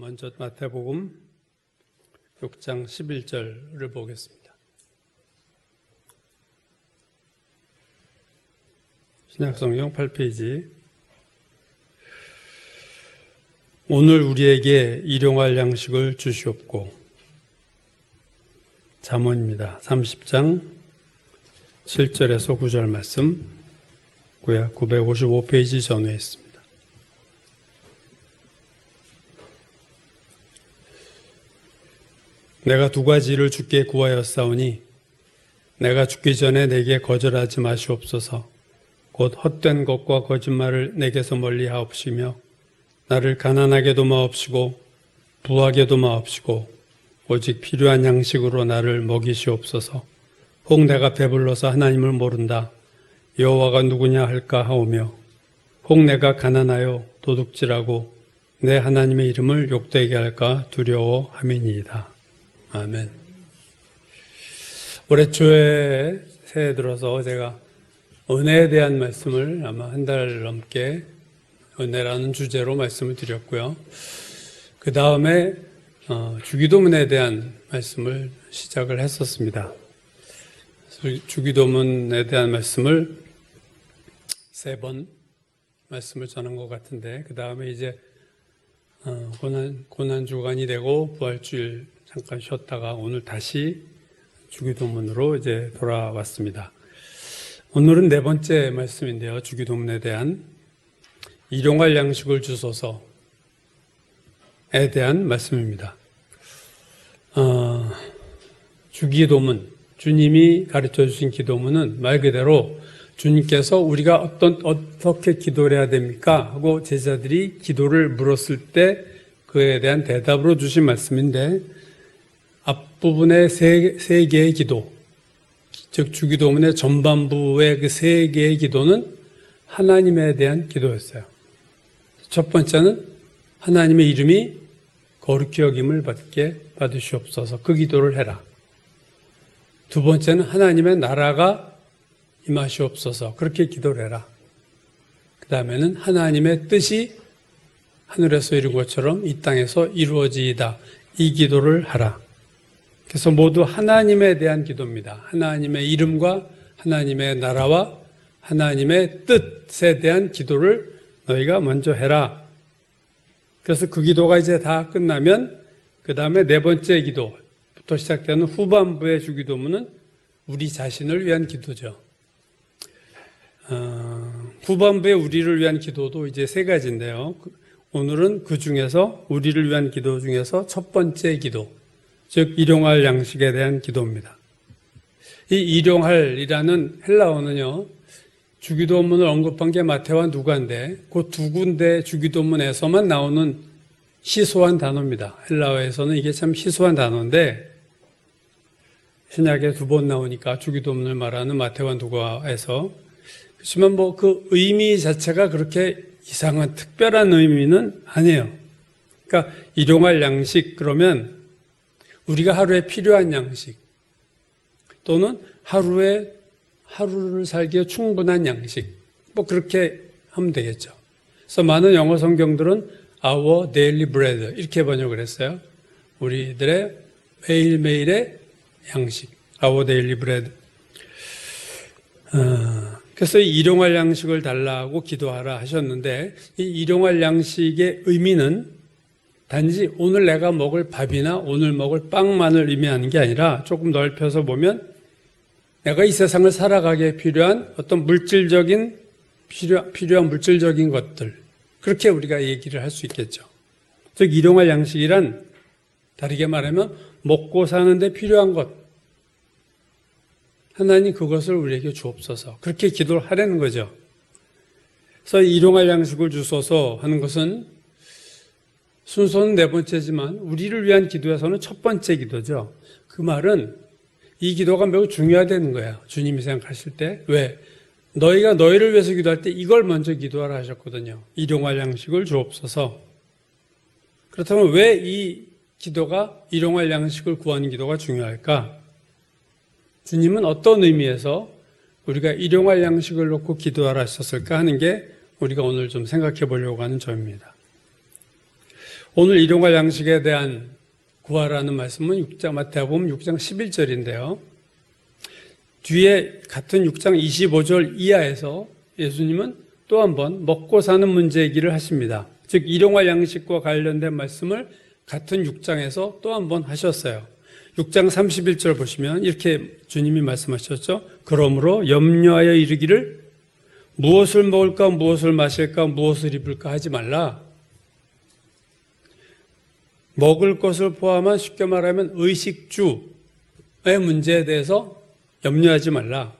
먼저 마태복음 6장 11절을 보겠습니다. 신약성경 8페이지. 오늘 우리에게 일용할 양식을 주시옵고. 잠언입니다. 30장 7절에서 9절 말씀, 955페이지 전후에 있습니다. 내가 두 가지를 주께 구하였사오니 내가 죽기 전에 내게 거절하지 마시옵소서. 곧 헛된 것과 거짓말을 내게서 멀리하옵시며 나를 가난하게도 마옵시고 부하게도 마옵시고 오직 필요한 양식으로 나를 먹이시옵소서. 혹 내가 배불러서 하나님을 모른다 여호와가 누구냐 할까 하오며 혹 내가 가난하여 도둑질하고 내 하나님의 이름을 욕되게 할까 두려워함이니이다. 아멘. 올해 초에 새해 들어서 제가 은혜에 대한 말씀을 아마 한 달 넘게 은혜라는 주제로 말씀을 드렸고요. 그 다음에 주기도문에 대한 말씀을 시작을 했었습니다. 주기도문에 대한 말씀을 3번 말씀을 전한 것 같은데, 그 다음에 이제 고난주간이 되고 부활주일 잠깐 쉬었다가 오늘 다시 주기도문으로 이제 돌아왔습니다. 오늘은 4번째 말씀인데요. 주기도문에 대한 일용할 양식을 주소서에 대한 말씀입니다. 주기도문, 주님이 가르쳐 주신 기도문은 말 그대로 주님께서 우리가 어떻게 기도를 해야 됩니까? 하고 제자들이 기도를 물었을 때 그에 대한 대답으로 주신 말씀인데, 앞부분의 세 개의 기도, 즉 주기도문의 전반부의 그 3개의 기도는 하나님에 대한 기도였어요. 첫 번째는 하나님의 이름이 거룩히 여김을 받게 받으시옵소서. 그 기도를 해라. 두 번째는 하나님의 나라가 임하시옵소서. 그렇게 기도를 해라. 그 다음에는 하나님의 뜻이 하늘에서 이룬 것처럼 이 땅에서 이루어지이다. 이 기도를 하라. 그래서 모두 하나님에 대한 기도입니다. 하나님의 이름과 하나님의 나라와 하나님의 뜻에 대한 기도를 너희가 먼저 해라. 그래서 그 기도가 이제 다 끝나면 그 다음에 4번째 기도부터 시작되는 후반부의 주기도문은 우리 자신을 위한 기도죠. 후반부의 우리를 위한 기도도 이제 3가지인데요. 오늘은 그 중에서 우리를 위한 기도 중에서 첫 번째 기도, 즉 일용할 양식에 대한 기도입니다. 이 일용할이라는 헬라어는요, 주기도문을 언급한 게 마태와 누가인데 그 두 군데 주기도문에서만 나오는 희소한 단어입니다. 헬라어에서는 이게 참 희소한 단어인데 신약에 2번 나오니까 주기도문을 말하는 마태와 누가에서, 그렇지만 뭐 그 의미 자체가 그렇게 이상한 특별한 의미는 아니에요. 그러니까 일용할 양식 그러면 우리가 하루에 필요한 양식 또는 하루를 살기에 충분한 양식, 뭐 그렇게 하면 되겠죠. 그래서 많은 영어 성경들은 Our daily bread 이렇게 번역을 했어요. 우리들의 매일매일의 양식, Our daily bread. 그래서 일용할 양식을 달라고 기도하라 하셨는데, 이 일용할 양식의 의미는 단지 오늘 내가 먹을 밥이나 오늘 먹을 빵만을 의미하는 게 아니라 조금 넓혀서 보면 내가 이 세상을 살아가기에 필요한 어떤 필요한 물질적인 것들, 그렇게 우리가 얘기를 할 수 있겠죠. 즉 일용할 양식이란 다르게 말하면 먹고 사는데 필요한 것, 하나님 그것을 우리에게 주옵소서. 그렇게 기도를 하라는 거죠. 그래서 일용할 양식을 주소서 하는 것은 순서는 4번째지만 우리를 위한 기도에서는 첫 번째 기도죠. 그 말은 이 기도가 매우 중요하다는 거예요. 주님이 생각하실 때. 왜? 너희가 너희를 위해서 기도할 때 이걸 먼저 기도하라 하셨거든요. 일용할 양식을 주옵소서. 그렇다면 왜 이 기도가 일용할 양식을 구하는 기도가 중요할까? 주님은 어떤 의미에서 우리가 일용할 양식을 놓고 기도하라 하셨을까 하는 게 우리가 오늘 좀 생각해 보려고 하는 점입니다. 오늘 일용할 양식에 대한 구하라는 말씀은 마태복음 6장 11절인데요. 뒤에 같은 6장 25절 이하에서 예수님은 또 한 번 먹고 사는 문제 얘기를 하십니다. 즉 일용할 양식과 관련된 말씀을 같은 6장에서 또 한 번 하셨어요. 6장 31절 보시면 이렇게 주님이 말씀하셨죠. 그러므로 염려하여 이르기를 무엇을 먹을까 무엇을 마실까 무엇을 입을까 하지 말라. 먹을 것을 포함한 쉽게 말하면 의식주의 문제에 대해서 염려하지 말라.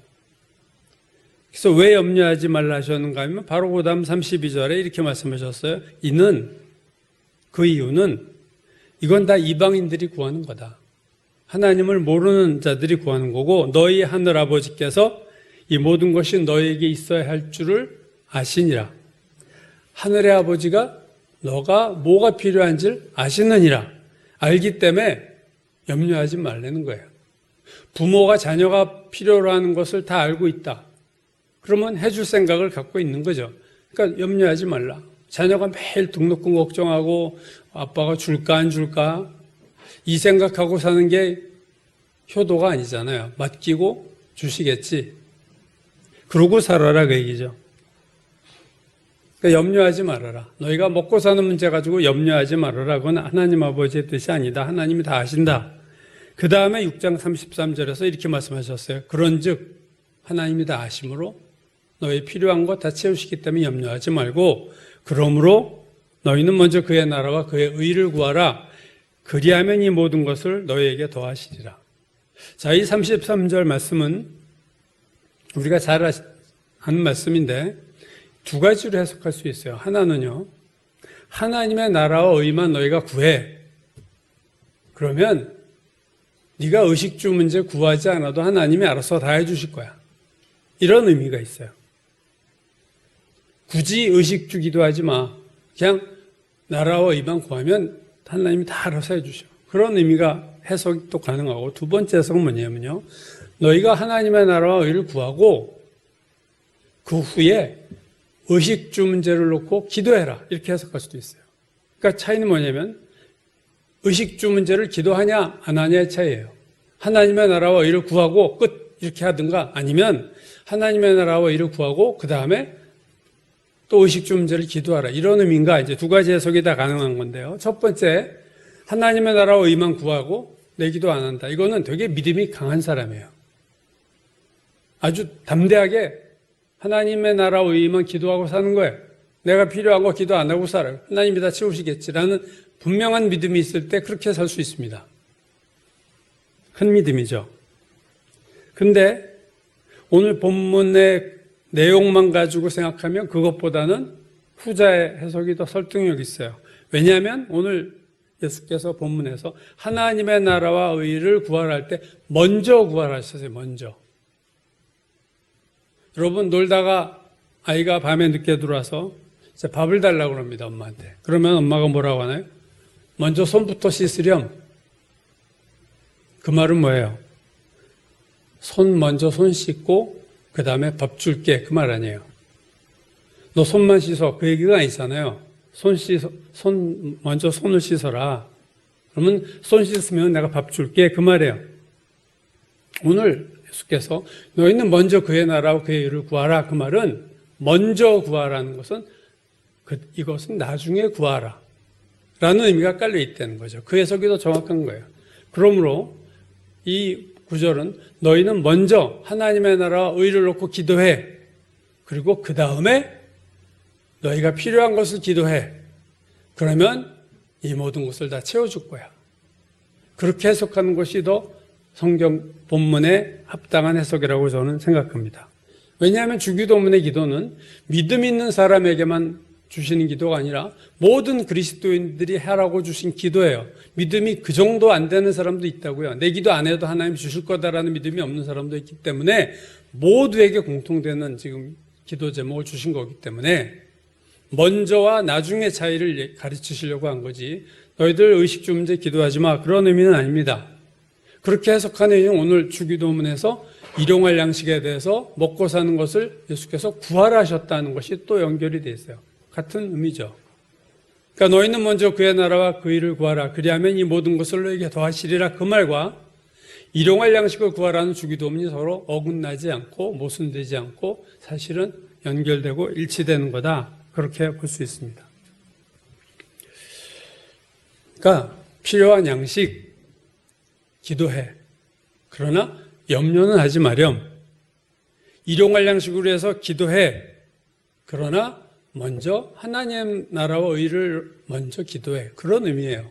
그래서 왜 염려하지 말라 하셨는가 하면 바로 그 다음 32절에 이렇게 말씀하셨어요. 그 이유는 이건 다 이방인들이 구하는 거다. 하나님을 모르는 자들이 구하는 거고 너희 하늘아버지께서 이 모든 것이 너희에게 있어야 할 줄을 아시니라. 하늘의 아버지가 너가 뭐가 필요한지를 아시느니라. 알기 때문에 염려하지 말라는 거예요. 부모가 자녀가 필요로 하는 것을 다 알고 있다. 그러면 해줄 생각을 갖고 있는 거죠. 그러니까 염려하지 말라. 자녀가 매일 등록금 걱정하고 아빠가 줄까 안 줄까 이 생각하고 사는 게 효도가 아니잖아요. 맡기고 주시겠지. 그러고 살아라 그 얘기죠. 그러니까 염려하지 말아라. 너희가 먹고 사는 문제 가지고 염려하지 말아라. 그건 하나님 아버지의 뜻이 아니다. 하나님이 다 아신다. 그 다음에 6장 33절에서 이렇게 말씀하셨어요. 그런즉 하나님이 다 아심으로 너희 필요한 거 다 채우시기 때문에 염려하지 말고 그러므로 너희는 먼저 그의 나라와 그의 의를 구하라. 그리하면 이 모든 것을 너희에게 더하시리라. 자, 이 33절 말씀은 우리가 잘 아는 말씀인데 두 가지로 해석할 수 있어요. 하나는요, 하나님의 나라와 의만 너희가 구해. 그러면 네가 의식주 문제 구하지 않아도 하나님이 알아서 다 해주실 거야. 이런 의미가 있어요. 굳이 의식주 기도하지 마. 그냥 나라와 의만 구하면 하나님이 다 알아서 해주셔. 그런 의미가 해석이 또 가능하고 두 번째 해석은 뭐냐면요. 너희가 하나님의 나라와 의를 구하고 그 후에 의식주 문제를 놓고 기도해라. 이렇게 해석할 수도 있어요. 그러니까 차이는 뭐냐면 의식주 문제를 기도하냐 안 하냐의 차이예요. 하나님의 나라와 의를 구하고 끝 이렇게 하든가 아니면 하나님의 나라와 의를 구하고 그 다음에 또 의식주 문제를 기도하라. 이런 의미인가 이제 두 가지 해석이 다 가능한 건데요. 첫 번째 하나님의 나라와 의만 구하고 내 기도 안 한다. 이거는 되게 믿음이 강한 사람이에요. 아주 담대하게 하나님의 나라와 의만 기도하고 사는 거예요. 내가 필요한 거 기도 안 하고 살아요. 하나님이 다 채우시겠지라는 분명한 믿음이 있을 때 그렇게 살 수 있습니다. 큰 믿음이죠. 근데 오늘 본문의 내용만 가지고 생각하면 그것보다는 후자의 해석이 더 설득력 있어요. 왜냐하면 오늘 예수께서 본문에서 하나님의 나라와 의를 구하라 할 때 먼저 구하라 하셨어요. 먼저. 여러분 놀다가 아이가 밤에 늦게 들어와서 이제 밥을 달라고 합니다. 엄마한테. 그러면 엄마가 뭐라고 하나요? 먼저 손부터 씻으렴. 그 말은 뭐예요? 먼저 손 씻고 그 다음에 밥 줄게. 그 말 아니에요. 너 손만 씻어. 그 얘기가 아니잖아요. 먼저 손을 씻어라. 그러면 손 씻으면 내가 밥 줄게. 그 말이에요. 오늘 예수께서 너희는 먼저 그의 나라와 그의 의를 구하라. 그 말은 먼저 구하라는 것은 이것은 나중에 구하라. 라는 의미가 깔려 있다는 거죠. 그 해석이 더 정확한 거예요. 그러므로 이 구절은 너희는 먼저 하나님의 나라와 의를 놓고 기도해. 그리고 그 다음에 너희가 필요한 것을 기도해. 그러면 이 모든 것을 다 채워줄 거야. 그렇게 해석하는 것이 더 성경 본문에 합당한 해석이라고 저는 생각합니다. 왜냐하면 주기도문의 기도는 믿음 있는 사람에게만 주시는 기도가 아니라 모든 그리스도인들이 하라고 주신 기도예요. 믿음이 그 정도 안 되는 사람도 있다고요. 내 기도 안 해도 하나님 주실 거다라는 믿음이 없는 사람도 있기 때문에 모두에게 공통되는 지금 기도 제목을 주신 거기 때문에 먼저와 나중의 차이를 가르치시려고 한 거지 너희들 의식주 문제 기도하지 마. 그런 의미는 아닙니다. 그렇게 해석하는 내용 오늘 주기도문에서 일용할 양식에 대해서 먹고 사는 것을 예수께서 구하라 하셨다는 것이 또 연결이 돼 있어요. 같은 의미죠. 그러니까 너희는 먼저 그의 나라와 그 일을 구하라. 그리하면 이 모든 것을 너희에게 더하시리라. 그 말과 일용할 양식을 구하라는 주기도문이 서로 어긋나지 않고 모순되지 않고 사실은 연결되고 일치되는 거다. 그렇게 볼 수 있습니다. 그러니까 필요한 양식 기도해. 그러나 염려는 하지 마렴. 일용할 양식으로 해서 기도해. 그러나 먼저 하나님 나라와 의를 먼저 기도해. 그런 의미예요.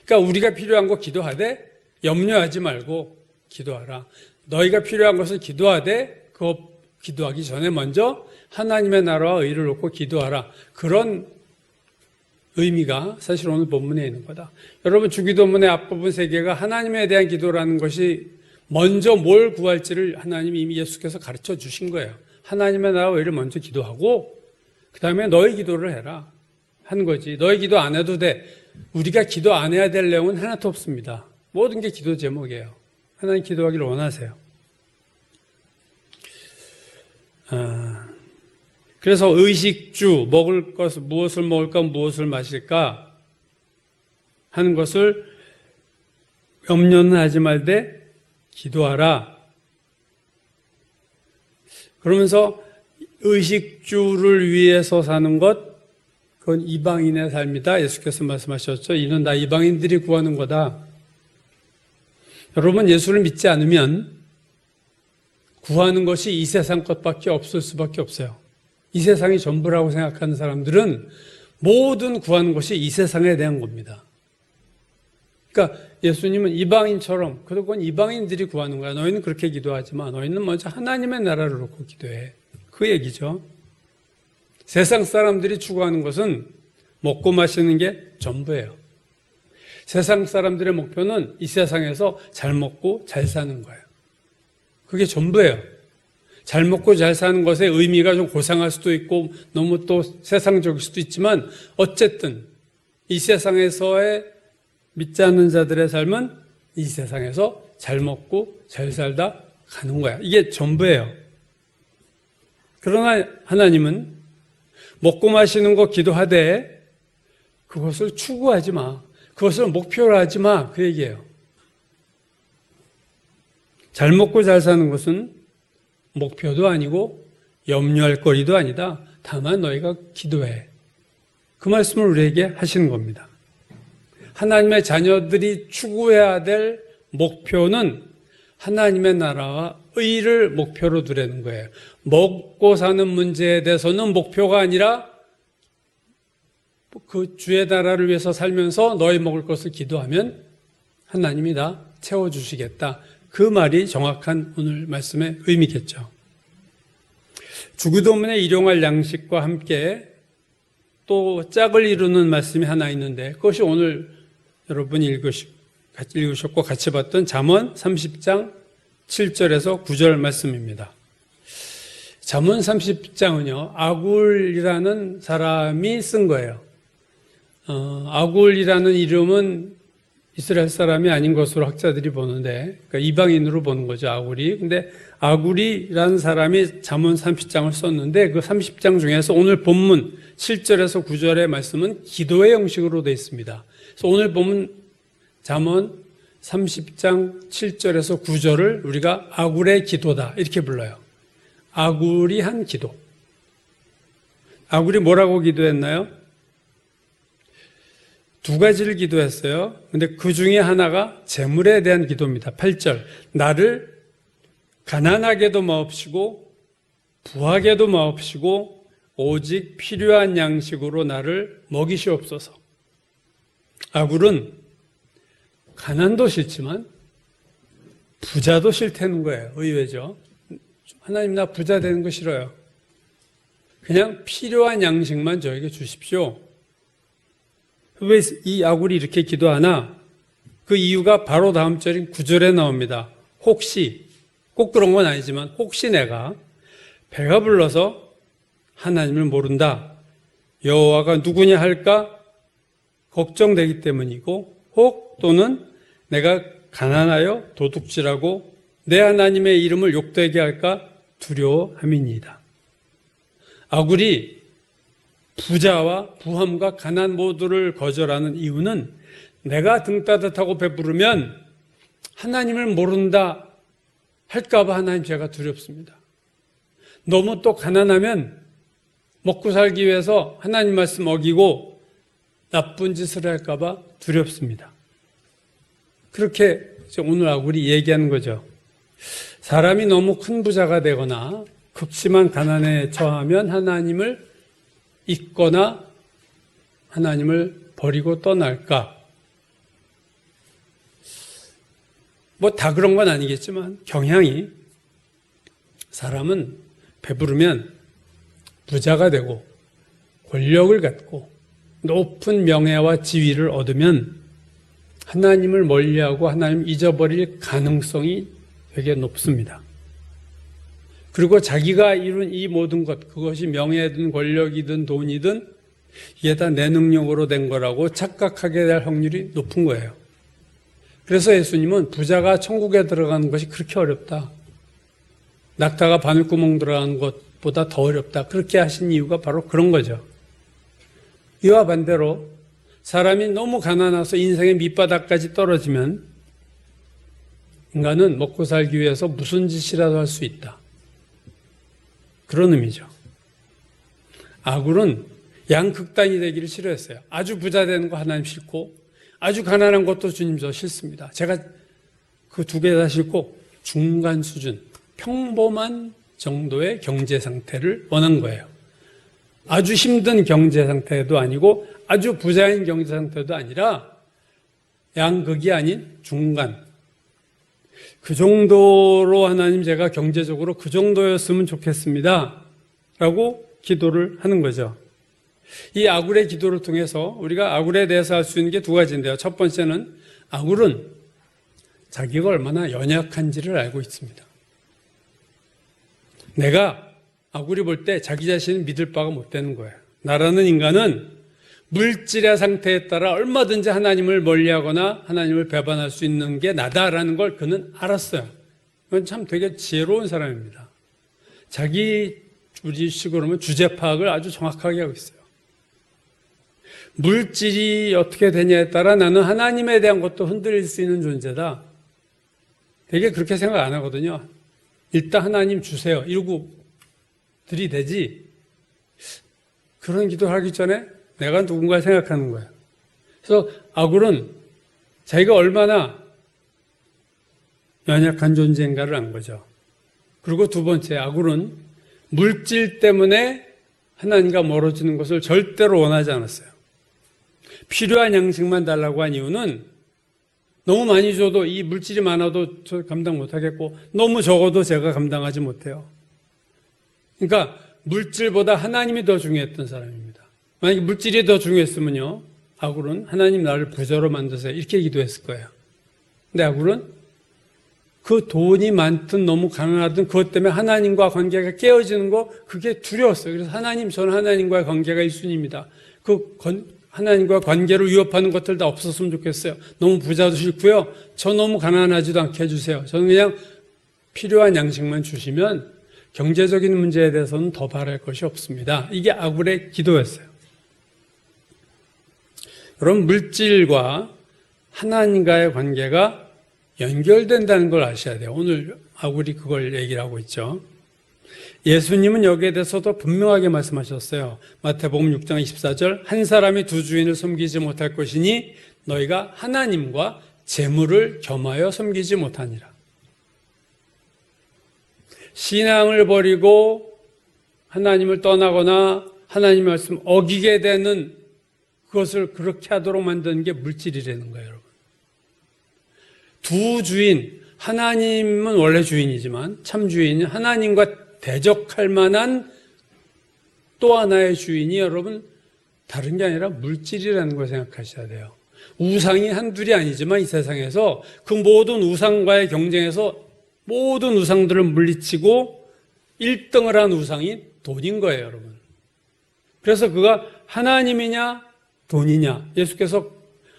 그러니까 우리가 필요한 거 기도하되 염려하지 말고 기도하라. 너희가 필요한 것을 기도하되 그 기도하기 전에 먼저 하나님의 나라와 의를 놓고 기도하라. 그런 의미가 사실 오늘 본문에 있는 거다. 여러분 주기도문의 앞부분 세 개가 하나님에 대한 기도라는 것이 먼저 뭘 구할지를 하나님이 이미 예수께서 가르쳐 주신 거예요. 하나님의 나라와 의를 먼저 기도하고 그 다음에 너희 기도를 해라 한 거지. 너희 기도 안 해도 돼. 우리가 기도 안 해야 될 내용은 하나도 없습니다. 모든 게 기도 제목이에요. 하나님 기도하기를 원하세요. 그래서 의식주, 먹을 것을, 무엇을 먹을까, 무엇을 마실까 하는 것을 염려는 하지 말되 기도하라. 그러면서 의식주를 위해서 사는 것, 그건 이방인의 삶이다. 예수께서 말씀하셨죠. 이는 다 이방인들이 구하는 거다. 여러분, 예수를 믿지 않으면 구하는 것이 이 세상 것밖에 없을 수밖에 없어요. 이 세상이 전부라고 생각하는 사람들은 모든 구하는 것이 이 세상에 대한 겁니다. 그러니까 예수님은 이방인처럼, 그건 이방인들이 구하는 거야. 너희는 그렇게 기도하지 마. 너희는 먼저 하나님의 나라를 놓고 기도해. 그 얘기죠. 세상 사람들이 추구하는 것은 먹고 마시는 게 전부예요. 세상 사람들의 목표는 이 세상에서 잘 먹고 잘 사는 거예요. 그게 전부예요. 잘 먹고 잘 사는 것의 의미가 좀 고상할 수도 있고 너무 또 세상적일 수도 있지만 어쨌든 이 세상에서의 믿지 않는 자들의 삶은 이 세상에서 잘 먹고 잘 살다 가는 거야. 이게 전부예요. 그러나 하나님은 먹고 마시는 거 기도하되 그것을 추구하지 마. 그것을 목표로 하지 마. 그 얘기예요. 잘 먹고 잘 사는 것은 목표도 아니고 염려할 거리도 아니다. 다만 너희가 기도해. 그 말씀을 우리에게 하시는 겁니다. 하나님의 자녀들이 추구해야 될 목표는 하나님의 나라와 의를 목표로 두라는 거예요. 먹고 사는 문제에 대해서는 목표가 아니라 그 주의 나라를 위해서 살면서 너희 먹을 것을 기도하면 하나님이 다 채워주시겠다. 그 말이 정확한 오늘 말씀의 의미겠죠. 주기도문에 일용할 양식과 함께 또 짝을 이루는 말씀이 하나 있는데 그것이 오늘 여러분이 읽으셨고 같이 봤던 잠언 30장 7절에서 9절 말씀입니다. 잠언 30장은요, 아굴이라는 사람이 쓴 거예요. 아굴이라는 이름은 이스라엘 사람이 아닌 것으로 학자들이 보는데, 그러니까 이방인으로 보는 거죠, 아굴이. 근데 아굴이라는 사람이 잠언 30장을 썼는데, 그 30장 중에서 오늘 본문 7절에서 9절의 말씀은 기도의 형식으로 되어 있습니다. 그래서 오늘 본문 잠언 30장 7절에서 9절을 우리가 아굴의 기도다, 이렇게 불러요. 아굴이 한 기도. 아굴이 뭐라고 기도했나요? 두 가지를 기도했어요. 근데 그 중에 하나가 재물에 대한 기도입니다. 8절. 나를 가난하게도 마옵시고 부하게도 마옵시고 오직 필요한 양식으로 나를 먹이시옵소서. 아굴은 가난도 싫지만 부자도 싫다는 거예요. 의외죠. 하나님 나 부자 되는 거 싫어요. 그냥 필요한 양식만 저에게 주십시오. 왜 이 아굴이 이렇게 기도하나? 그 이유가 바로 다음 절인 9절에 나옵니다. 혹시, 꼭 그런 건 아니지만 혹시 내가 배가 불러서 하나님을 모른다. 여호와가 누구냐 할까? 걱정되기 때문이고 혹 또는 내가 가난하여 도둑질하고 내 하나님의 이름을 욕되게 할까 두려워함이니이다. 아굴이 부자와 부함과 가난 모두를 거절하는 이유는 내가 등 따뜻하고 배부르면 하나님을 모른다 할까봐 하나님 제가 두렵습니다. 너무 또 가난하면 먹고 살기 위해서 하나님 말씀 어기고 나쁜 짓을 할까봐 두렵습니다. 그렇게 오늘 아굴이 얘기하는 거죠. 사람이 너무 큰 부자가 되거나 극심한 가난에 처하면 하나님을 잊거나 하나님을 버리고 떠날까? 뭐 다 그런 건 아니겠지만 경향이 사람은 배부르면 부자가 되고 권력을 갖고 높은 명예와 지위를 얻으면 하나님을 멀리하고 하나님 잊어버릴 가능성이 되게 높습니다. 그리고 자기가 이룬 이 모든 것, 그것이 명예든 권력이든 돈이든 이게 다 내 능력으로 된 거라고 착각하게 될 확률이 높은 거예요. 그래서 예수님은 부자가 천국에 들어가는 것이 그렇게 어렵다. 낙타가 바늘구멍 들어가는 것보다 더 어렵다. 그렇게 하신 이유가 바로 그런 거죠. 이와 반대로 사람이 너무 가난해서 인생의 밑바닥까지 떨어지면 인간은 먹고 살기 위해서 무슨 짓이라도 할 수 있다. 그런 의미죠. 아굴은 양극단이 되기를 싫어했어요. 아주 부자 되는 거 하나님 싫고 아주 가난한 것도 주님 저 싫습니다. 제가 그 두 개 다 싫고 중간 수준, 평범한 정도의 경제 상태를 원한 거예요. 아주 힘든 경제 상태도 아니고 아주 부자인 경제 상태도 아니라 양극이 아닌 중간. 그 정도로 하나님 제가 경제적으로 그 정도였으면 좋겠습니다. 라고 기도를 하는 거죠. 이 아굴의 기도를 통해서 우리가 아굴에 대해서 알 수 있는 게 두 가지인데요. 첫 번째는 아굴은 자기가 얼마나 연약한지를 알고 있습니다. 내가 아굴이 볼 때 자기 자신을 믿을 바가 못 되는 거예요. 나라는 인간은 물질의 상태에 따라 얼마든지 하나님을 멀리하거나 하나님을 배반할 수 있는 게 나다라는 걸 그는 알았어요. 그건 참 되게 지혜로운 사람입니다. 우리식으로 하면 주제 파악을 아주 정확하게 하고 있어요. 물질이 어떻게 되냐에 따라 나는 하나님에 대한 것도 흔들릴 수 있는 존재다. 되게 그렇게 생각 안 하거든요. 일단 하나님 주세요. 이러고 들이대지. 그런 기도를 하기 전에 내가 누군가를 생각하는 거예요. 그래서 아굴은 자기가 얼마나 연약한 존재인가를 안 거죠. 그리고 두 번째, 아굴은 물질 때문에 하나님과 멀어지는 것을 절대로 원하지 않았어요. 필요한 양식만 달라고 한 이유는 너무 많이 줘도 이 물질이 많아도 저 감당 못하겠고 너무 적어도 제가 감당하지 못해요. 그러니까 물질보다 하나님이 더 중요했던 사람입니다. 만약에 물질이 더 중요했으면요, 아굴은 하나님 나를 부자로 만드세요 이렇게 기도했을 거예요. 근데 아굴은 그 돈이 많든 너무 가난하든 그것 때문에 하나님과 관계가 깨어지는 거 그게 두려웠어요. 그래서 저는 하나님과의 관계가 1순위입니다. 하나님과 관계를 위협하는 것들 다 없었으면 좋겠어요. 너무 부자도 싫고요. 저 너무 가난하지도 않게 해주세요. 저는 그냥 필요한 양식만 주시면 경제적인 문제에 대해서는 더 바랄 것이 없습니다. 이게 아굴의 기도였어요. 여러분, 물질과 하나님과의 관계가 연결된다는 걸 아셔야 돼요. 오늘 아굴이 그걸 얘기를 하고 있죠. 예수님은 여기에 대해서도 분명하게 말씀하셨어요. 마태복음 6장 24절, 한 사람이 두 주인을 섬기지 못할 것이니 너희가 하나님과 재물을 겸하여 섬기지 못하니라. 신앙을 버리고 하나님을 떠나거나 하나님의 말씀 어기게 되는 그것을 그렇게 하도록 만드는 게 물질이라는 거예요, 여러분. 두 주인, 하나님은 원래 주인이지만 참 주인은 하나님과 대적할 만한 또 하나의 주인이 여러분 다른 게 아니라 물질이라는 걸 생각하셔야 돼요. 우상이 한둘이 아니지만 이 세상에서 그 모든 우상과의 경쟁에서 모든 우상들을 물리치고 1등을 한 우상이 돈인 거예요, 여러분. 그래서 그가 하나님이냐 돈이냐, 예수께서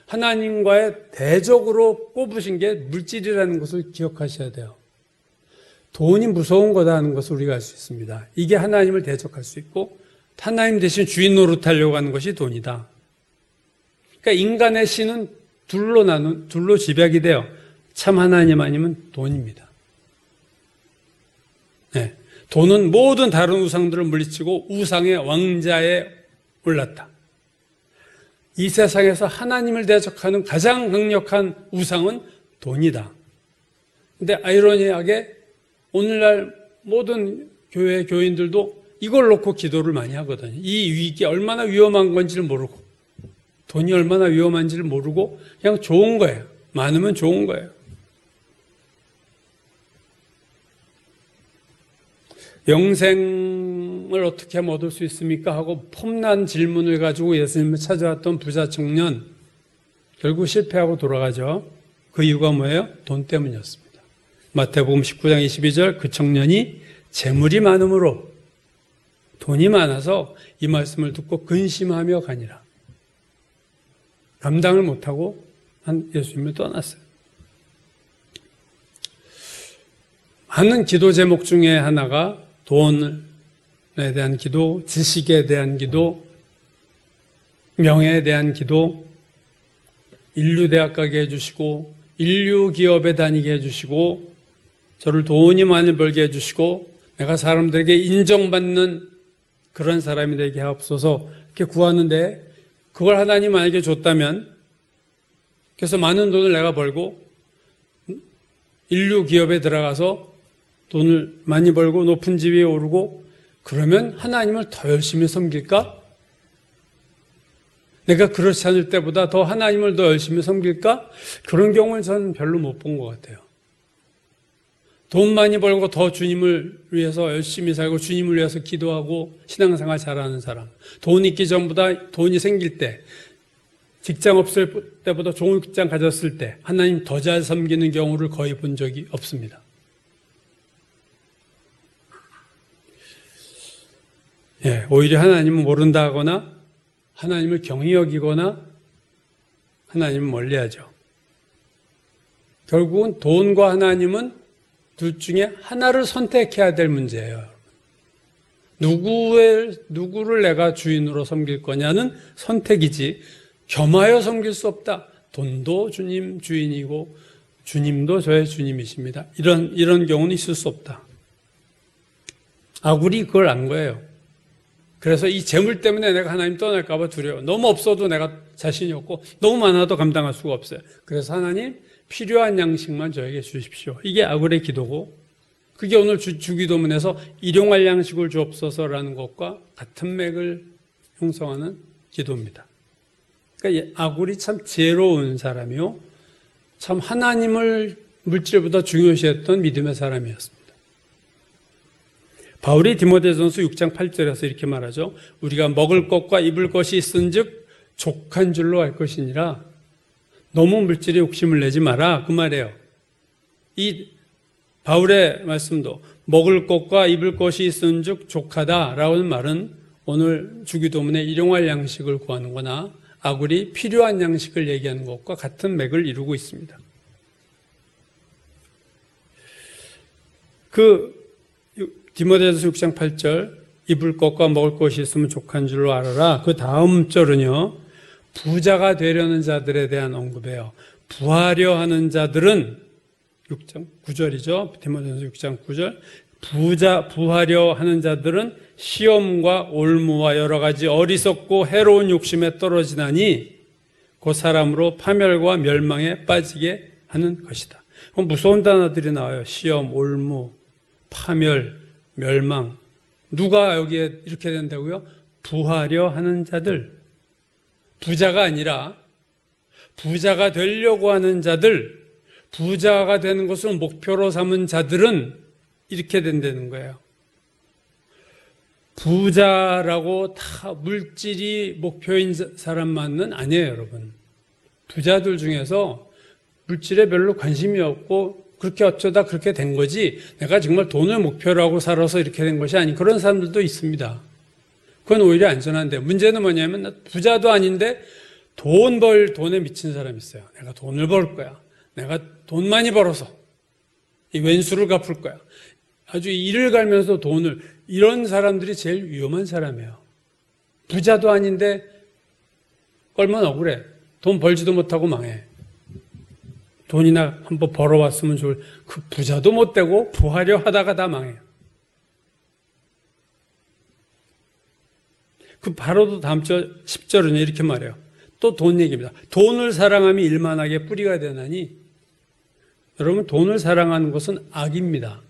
하나님과의 대적으로 꼽으신 게 물질이라는 것을 기억하셔야 돼요. 돈이 무서운 거다 하는 것을 우리가 알 수 있습니다. 이게 하나님을 대적할 수 있고 하나님 대신 주인 노릇하려고 하는 것이 돈이다. 그러니까 인간의 신은 둘로 집약이 돼요. 참 하나님 아니면 돈입니다. 네. 돈은 모든 다른 우상들을 물리치고 우상의 왕자에 올랐다. 이 세상에서 하나님을 대적하는 가장 강력한 우상은 돈이다. 근데 아이러니하게 오늘날 모든 교회 교인들도 이걸 놓고 기도를 많이 하거든요. 이 위기 얼마나 위험한 건지를 모르고 돈이 얼마나 위험한지를 모르고 그냥 좋은 거예요. 많으면 좋은 거예요. 영생을 어떻게 하면 얻을 수 있습니까? 하고 폼난 질문을 가지고 예수님을 찾아왔던 부자 청년, 결국 실패하고 돌아가죠. 그 이유가 뭐예요? 돈 때문이었습니다. 마태복음 19장 22절, 그 청년이 재물이 많음으로 돈이 많아서 이 말씀을 듣고 근심하며 가니라. 감당을 못하고 예수님을 떠났어요. 많은 기도 제목 중에 하나가 돈에 대한 기도, 지식에 대한 기도, 명예에 대한 기도, 인류대학 가게 해주시고 인류기업에 다니게 해주시고 저를 돈이 많이 벌게 해주시고 내가 사람들에게 인정받는 그런 사람이 되게 하옵소서 이렇게 구하는데 그걸 하나님 만약에 줬다면 그래서 많은 돈을 내가 벌고 인류기업에 들어가서 돈을 많이 벌고 높은 지위에 오르고 그러면 하나님을 더 열심히 섬길까? 내가 그렇지 않을 때보다 더 하나님을 더 열심히 섬길까? 그런 경우는 저는 별로 못 본 것 같아요. 돈 많이 벌고 더 주님을 위해서 열심히 살고 주님을 위해서 기도하고 신앙생활 잘하는 사람. 돈 있기 전보다 돈이 생길 때, 직장 없을 때보다 좋은 직장 가졌을 때 하나님 더 잘 섬기는 경우를 거의 본 적이 없습니다. 예, 오히려 하나님은 모른다 하거나 하나님을 경히 여기거나 하나님은 멀리하죠. 결국은 돈과 하나님은 둘 중에 하나를 선택해야 될 문제예요. 누구를 내가 주인으로 섬길 거냐는 선택이지 겸하여 섬길 수 없다. 돈도 주님 주인이고 주님도 저의 주님이십니다. 이런 경우는 있을 수 없다. 아굴이 그걸 안 거예요. 그래서 이 재물 때문에 내가 하나님 떠날까 봐 두려워. 너무 없어도 내가 자신이 없고 너무 많아도 감당할 수가 없어요. 그래서 하나님 필요한 양식만 저에게 주십시오. 이게 아굴의 기도고 그게 오늘 주기도문에서 일용할 양식을 주옵소서라는 것과 같은 맥을 형성하는 기도입니다. 그러니까 아굴이 참 지혜로운 사람이요. 참 하나님을 물질보다 중요시했던 믿음의 사람이었습니다. 바울이 디모데전서 6장 8절에서 이렇게 말하죠. 우리가 먹을 것과 입을 것이 있은즉 족한 줄로 알 것이니라. 너무 물질에 욕심을 내지 마라 그 말이에요. 이 바울의 말씀도 먹을 것과 입을 것이 있은즉 족하다라는 말은 오늘 주기도문에 일용할 양식을 구하는 거나 아굴이 필요한 양식을 얘기하는 것과 같은 맥을 이루고 있습니다. 디모데전서 6장 8절 입을 것과 먹을 것이 있으면 족한 줄로 알아라. 그 다음 절은요. 부자가 되려는 자들에 대한 언급이에요. 부하려 하는 자들은 6장 9절이죠. 디모데전서 6장 9절 부하려 하는 자들은 시험과 올무와 여러 가지 어리석고 해로운 욕심에 떨어지나니 그 사람으로 파멸과 멸망에 빠지게 하는 것이다. 무서운 단어들이 나와요. 시험, 올무, 파멸, 멸망. 누가 여기에 이렇게 된다고요? 부하려 하는 자들. 부자가 아니라 부자가 되려고 하는 자들, 부자가 되는 것을 목표로 삼은 자들은 이렇게 된다는 거예요. 부자라고 다 물질이 목표인 사람만은 아니에요, 여러분. 부자들 중에서 물질에 별로 관심이 없고 그렇게 어쩌다 그렇게 된 거지 내가 정말 돈을 목표로 하고 살아서 이렇게 된 것이 아닌 그런 사람들도 있습니다. 그건 오히려 안전한데 문제는 뭐냐면 부자도 아닌데 돈에 미친 사람이 있어요. 내가 돈을 벌 거야. 내가 돈 많이 벌어서 이 왼수를 갚을 거야. 아주 일을 갈면서 이런 사람들이 제일 위험한 사람이에요. 부자도 아닌데 얼마나 억울해. 돈 벌지도 못하고 망해. 돈이나 한번 벌어왔으면 좋을, 그 부자도 못 되고 부하려 하다가 다 망해요. 그 바로도 다음 절 10절은 이렇게 말해요. 또 돈 얘기입니다. 돈을 사랑함이 일만하게 뿌리가 되나니. 여러분, 돈을 사랑하는 것은 악입니다.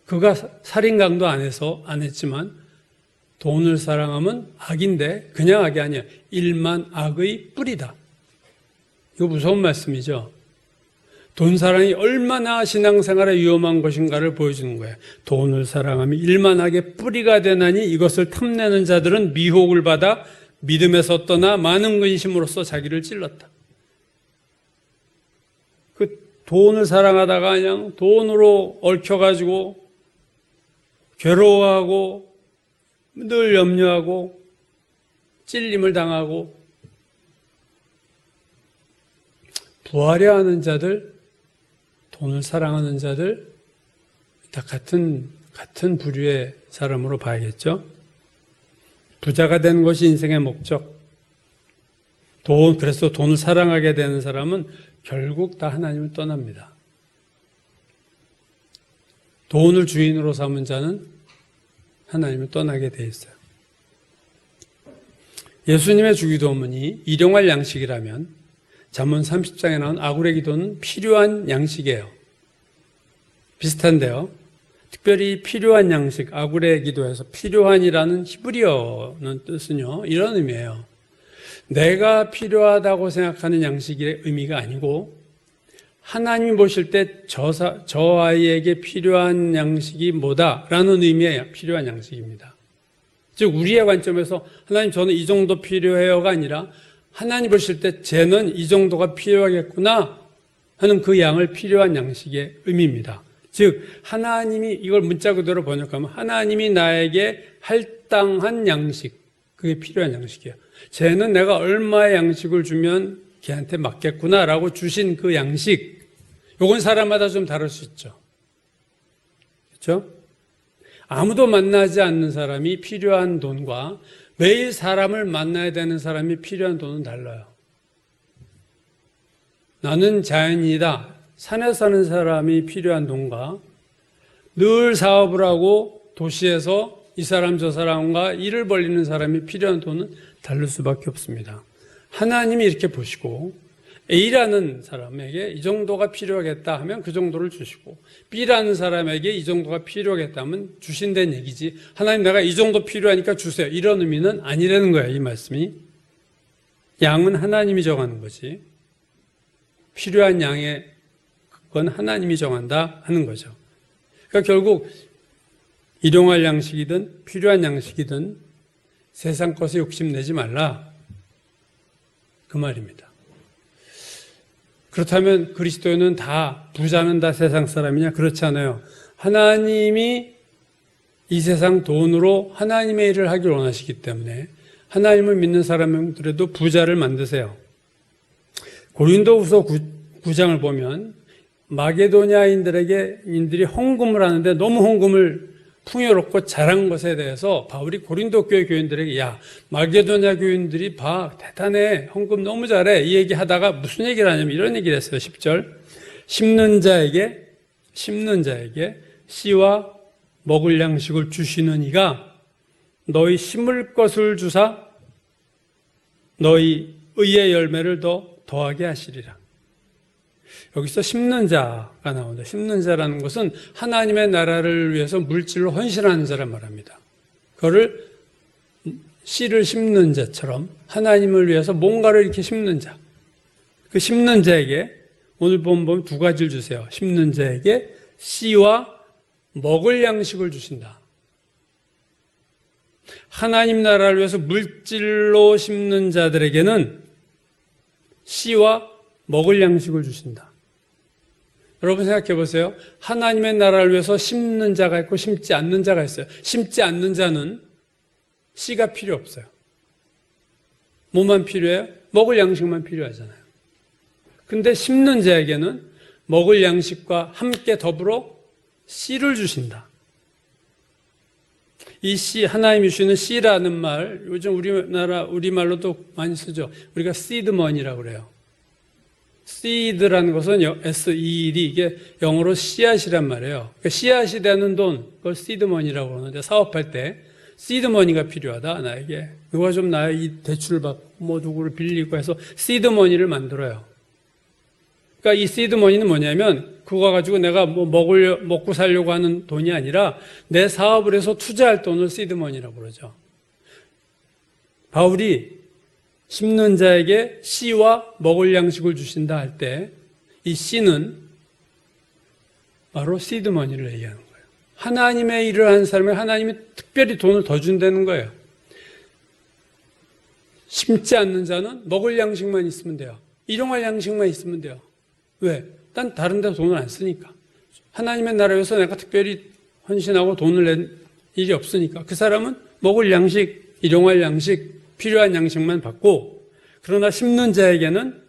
그가 살인 강도 안 했지만 돈을 사랑하면 악인데 그냥 악이 아니야. 일만 악의 뿌리다. 이거 무서운 말씀이죠. 돈 사랑이 얼마나 신앙생활에 위험한 것인가를 보여주는 거예요. 돈을 사랑하면 일만 악의 뿌리가 되나니 이것을 탐내는 자들은 미혹을 받아 믿음에서 떠나 많은 근심으로써 자기를 찔렀다. 그 돈을 사랑하다가 그냥 돈으로 얽혀가지고 괴로워하고 늘 염려하고 찔림을 당하고 부하려 하는 자들, 돈을 사랑하는 자들 다 같은 부류의 사람으로 봐야겠죠. 부자가 되는 것이 인생의 목적. 그래서 돈을 사랑하게 되는 사람은 결국 다 하나님을 떠납니다. 돈을 주인으로 삼은 자는 하나님을 떠나게 돼 있어요. 예수님의 주기도문이 일용할 양식이라면 잠언 30장에 나온 아굴의 기도는 필요한 양식이에요. 비슷한데요. 특별히 필요한 양식, 아굴의 기도에서 필요한이라는 히브리어는 뜻은요, 이런 의미예요. 내가 필요하다고 생각하는 양식의 의미가 아니고 하나님이 보실 때 저 아이에게 필요한 양식이 뭐다라는 의미의 필요한 양식입니다. 즉 우리의 관점에서 하나님 저는 이 정도 필요해요가 아니라 하나님 보실 때 쟤는 이 정도가 필요하겠구나 하는 그 양을 필요한 양식의 의미입니다. 즉 하나님이 이걸 문자 그대로 번역하면 하나님이 나에게 할당한 양식, 그게 필요한 양식이에요. 쟤는 내가 얼마의 양식을 주면 걔한테 맞겠구나라고 주신 그 양식, 요건 사람마다 좀 다를 수 있죠. 그렇죠? 아무도 만나지 않는 사람이 필요한 돈과 매일 사람을 만나야 되는 사람이 필요한 돈은 달라요. 나는 자연인이다. 산에 사는 사람이 필요한 돈과 늘 사업을 하고 도시에서 이 사람 저 사람과 일을 벌리는 사람이 필요한 돈은 다를 수밖에 없습니다. 하나님이 이렇게 보시고 A라는 사람에게 이 정도가 필요하겠다 하면 그 정도를 주시고 B라는 사람에게 이 정도가 필요하겠다 하면 주신다는 얘기지 하나님 내가 이 정도 필요하니까 주세요. 이런 의미는 아니라는 거예요. 이 말씀이. 양은 하나님이 정하는 거지. 필요한 양의 그건 하나님이 정한다 하는 거죠. 그러니까 결국 일용할 양식이든 필요한 양식이든 세상 것에 욕심내지 말라. 그 말입니다. 그렇다면 그리스도인은 다, 부자는 다 세상 사람이냐? 그렇지 않아요. 하나님이 이 세상 돈으로 하나님의 일을 하길 원하시기 때문에 하나님을 믿는 사람들에도 부자를 만드세요. 고린도후서 9장을 보면 마게도냐인들이 헌금을 하는데 너무 헌금을 풍요롭고 잘한 것에 대해서 바울이 고린도 교회 교인들에게 야 마게도냐 교인들이 봐 대단해 헌금 너무 잘해 이 얘기 하다가 무슨 얘기를 하냐면 이런 얘기를 했어요. 10절 심는 자에게 씨와 먹을 양식을 주시는 이가 너희 심을 것을 주사 너희 의의 열매를 더하게 하시리라. 여기서 심는 자가 나온다. 심는 자라는 것은 하나님의 나라를 위해서 물질로 헌신하는 자란 말합니다. 그거를 씨를 심는 자처럼 하나님을 위해서 뭔가를 이렇게 심는 자. 그 심는 자에게 오늘 보면 두 가지를 주세요. 심는 자에게 씨와 먹을 양식을 주신다. 하나님 나라를 위해서 물질로 심는 자들에게는 씨와 먹을 양식을 주신다. 여러분 생각해 보세요. 하나님의 나라를 위해서 심는 자가 있고 심지 않는 자가 있어요. 심지 않는 자는 씨가 필요 없어요. 뭐만 필요해요? 먹을 양식만 필요하잖아요. 근데 심는 자에게는 먹을 양식과 함께 더불어 씨를 주신다. 이 씨, 하나님이 주시는 씨라는 말, 요즘 우리말로도 많이 쓰죠. 우리가 seedmoney라고 그래요. seed라는 것은 S-E-Ed이 이게 영어로 씨앗이란 말이에요. 그러니까 씨앗이 되는 돈, 그걸 seedmoney라고 그러는데 사업할 때 seedmoney가 필요하다, 나에게. 누가 좀 나의 이 대출을 받고 누구를 빌리고 해서 seedmoney를 만들어요. 그러니까 이 seedmoney는 뭐냐면 그거 가지고 내가 먹고 살려고 하는 돈이 아니라 내 사업을 해서 투자할 돈을 seedmoney라고 그러죠. 바울이 심는 자에게 씨와 먹을 양식을 주신다 할 때 이 씨는 바로 seedmoney를 얘기하는 거예요. 하나님의 일을 하는 사람에게 하나님이 특별히 돈을 더 준다는 거예요. 심지 않는 자는 먹을 양식만 있으면 돼요. 일용할 양식만 있으면 돼요. 왜? 난 다른 데 돈을 안 쓰니까. 하나님의 나라에서 내가 특별히 헌신하고 돈을 낸 일이 없으니까. 그 사람은 먹을 양식, 일용할 양식, 필요한 양식만 받고, 그러나 심는 자에게는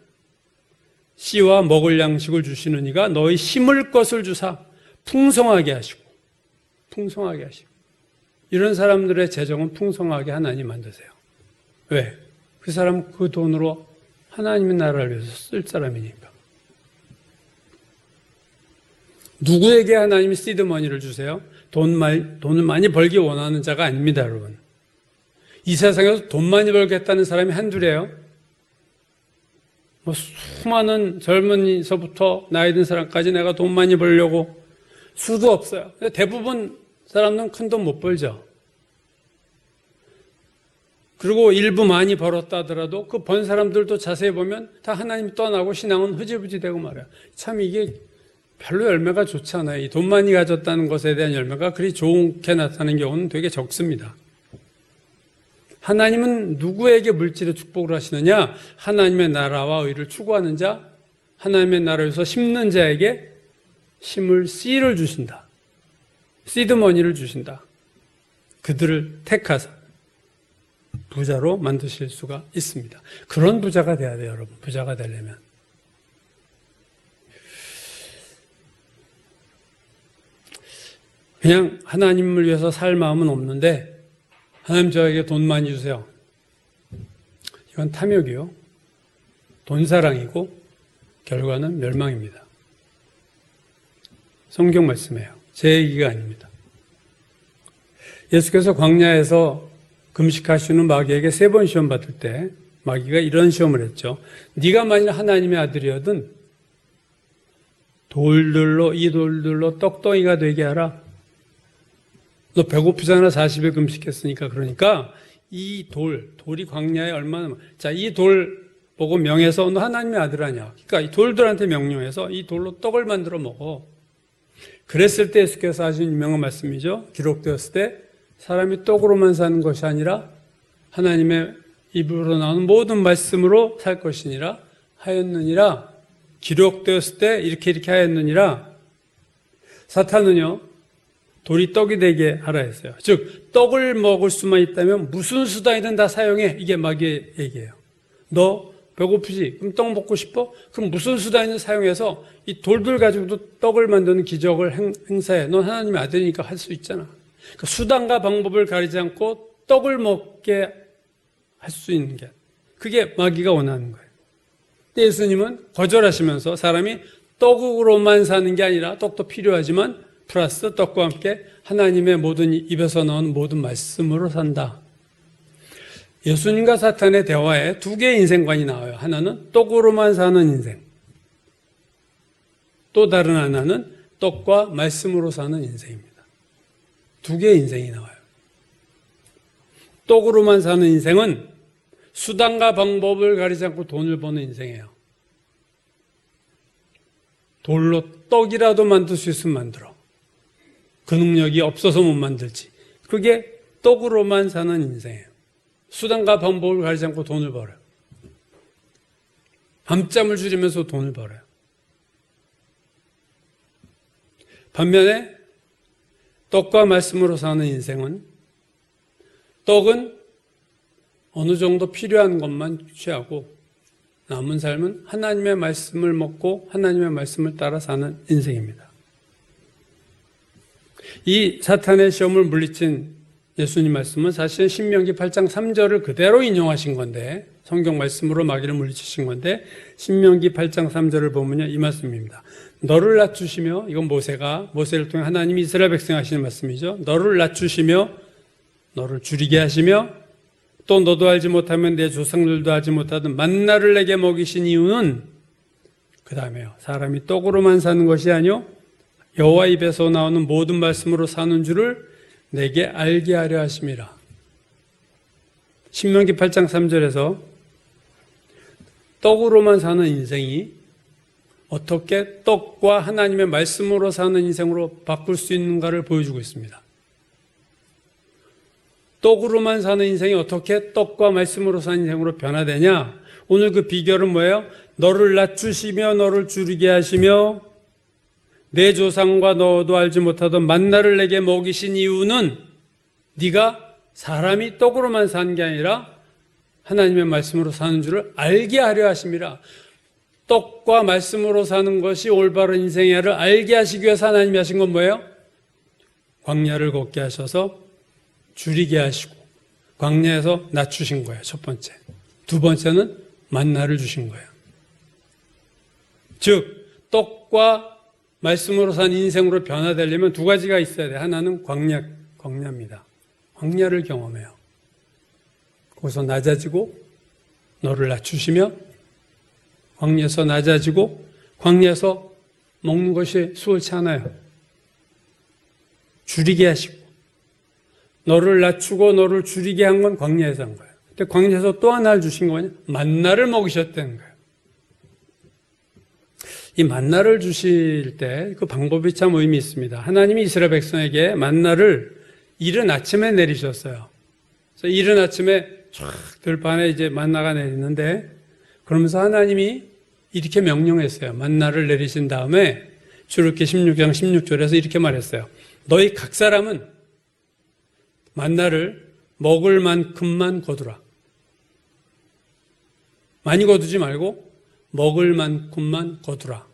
씨와 먹을 양식을 주시는 이가 너희 심을 것을 주사 풍성하게 하시고, 풍성하게 하시고. 이런 사람들의 재정은 풍성하게 하나님 만드세요. 왜? 그 사람은 그 돈으로 하나님의 나라를 위해서 쓸 사람이니까. 누구에게 하나님이 seedmoney를 주세요? 돈을 많이 벌기 원하는 자가 아닙니다, 여러분. 이 세상에서 돈 많이 벌겠다는 사람이 한둘이에요. 수많은 젊은이서부터 나이 든 사람까지 내가 돈 많이 벌려고 수도 없어요. 대부분 사람은 큰 돈 못 벌죠. 그리고 일부 많이 벌었다 하더라도 그 번 사람들도 자세히 보면 다 하나님 떠나고 신앙은 흐지부지 되고 말아요. 참 이게 별로 열매가 좋지 않아요. 이 돈 많이 가졌다는 것에 대한 열매가 그리 좋게 나타나는 경우는 되게 적습니다. 하나님은 누구에게 물질의 축복을 하시느냐? 하나님의 나라와 의를 추구하는 자, 하나님의 나라에서 심는 자에게 심을 씨를 주신다. seedmoney를 주신다. 그들을 택하사 부자로 만드실 수가 있습니다. 그런 부자가 돼야 돼요, 여러분. 부자가 되려면. 그냥 하나님을 위해서 살 마음은 없는데 하나님 저에게 돈 많이 주세요. 이건 탐욕이요. 돈사랑이고 결과는 멸망입니다. 성경 말씀이에요. 제 얘기가 아닙니다. 예수께서 광야에서 금식하시는 마귀에게 3번 시험 받을 때 마귀가 이런 시험을 했죠. 네가 만일 하나님의 아들이거든 이 돌들로 떡덩이가 되게 하라. 너 배고프잖아. 40일 금식했으니까. 그러니까 이 돌이 광야에 얼마나 자, 이 돌 보고 명해서 너 하나님의 아들 아니야. 그러니까 이 돌들한테 명령해서 이 돌로 떡을 만들어 먹어. 그랬을 때 예수께서 하신 유명한 말씀이죠. 기록되었을 때 사람이 떡으로만 사는 것이 아니라 하나님의 입으로 나오는 모든 말씀으로 살 것이니라 하였느니라. 기록되었을 때 이렇게 하였느니라. 사탄은요. 돌이 떡이 되게 하라 했어요. 즉 떡을 먹을 수만 있다면 무슨 수단이든 다 사용해. 이게 마귀의 얘기예요. 너 배고프지? 그럼 떡 먹고 싶어? 그럼 무슨 수단이든 사용해서 이 돌들 가지고도 떡을 만드는 기적을 행사해. 넌 하나님의 아들이니까 할 수 있잖아. 그러니까 수단과 방법을 가리지 않고 떡을 먹게 할 수 있는 게 그게 마귀가 원하는 거예요. 근데 예수님은 거절하시면서 사람이 떡으로만 사는 게 아니라 떡도 필요하지만 플러스 떡과 함께 하나님의 모든 입에서 나오는 모든 말씀으로 산다. 예수님과 사탄의 대화에 2개의 인생관이 나와요. 하나는 떡으로만 사는 인생. 또 다른 하나는 떡과 말씀으로 사는 인생입니다. 2개의 인생이 나와요. 떡으로만 사는 인생은 수단과 방법을 가리지 않고 돈을 버는 인생이에요. 돌로 떡이라도 만들 수 있으면 만들어. 그 능력이 없어서 못 만들지. 그게 떡으로만 사는 인생이에요. 수단과 방법을 가리지 않고 돈을 벌어요. 밤잠을 줄이면서 돈을 벌어요. 반면에 떡과 말씀으로 사는 인생은 떡은 어느 정도 필요한 것만 취하고 남은 삶은 하나님의 말씀을 먹고 하나님의 말씀을 따라 사는 인생입니다. 이 사탄의 시험을 물리친 예수님 말씀은 사실 신명기 8장 3절을 그대로 인용하신 건데, 성경 말씀으로 마귀를 물리치신 건데, 신명기 8장 3절을 보면요, 이 말씀입니다. 너를 낮추시며, 이건 모세를 통해 하나님이 이스라엘 백성 하시는 말씀이죠. 너를 낮추시며 너를 줄이게 하시며 또 너도 알지 못하면 내 조상들도 알지 못하던 만나를 내게 먹이신 이유는, 그 다음에요, 사람이 떡으로만 사는 것이 아니요 여호와 입에서 나오는 모든 말씀으로 사는 줄을 내게 알게 하려 하심이라. 신명기 8장 3절에서 떡으로만 사는 인생이 어떻게 떡과 하나님의 말씀으로 사는 인생으로 바꿀 수 있는가를 보여주고 있습니다. 떡으로만 사는 인생이 어떻게 떡과 말씀으로 사는 인생으로 변화되냐? 오늘 그 비결은 뭐예요? 너를 낮추시며 너를 줄이게 하시며 내 조상과 너도 알지 못하던 만나를 내게 먹이신 이유는 네가 사람이 떡으로만 사는 게 아니라 하나님의 말씀으로 사는 줄을 알게 하려 하심이라. 떡과 말씀으로 사는 것이 올바른 인생이야를 알게 하시기 위해서 하나님이 하신 건 뭐예요? 광야를 걷게 하셔서 줄이게 하시고 광야에서 낮추신 거예요. 첫 번째. 두 번째는 만나를 주신 거예요. 즉 떡과 말씀으로 산 인생으로 변화되려면 두 가지가 있어야 돼요. 하나는 광야입니다. 광야를 경험해요. 거기서 낮아지고 너를 낮추시며 광야에서 낮아지고 광야에서 먹는 것이 수월치 않아요. 줄이게 하시고 너를 낮추고 너를 줄이게 한 건 광야에서 한 거예요. 근데 광야에서 또 하나를 주신 거냐? 만나를 먹이셨다는 거예요. 이 만나를 주실 때 그 방법이 참 의미 있습니다. 하나님이 이스라엘 백성에게 만나를 이른 아침에 내리셨어요. 그래서 이른 아침에 쫙 들판에 이제 만나가 내리는데 그러면서 하나님이 이렇게 명령했어요. 만나를 내리신 다음에 출애굽기 16장 16절에서 이렇게 말했어요. 너희 각 사람은 만나를 먹을 만큼만 거두라. 많이 거두지 말고 먹을 만큼만 거두라.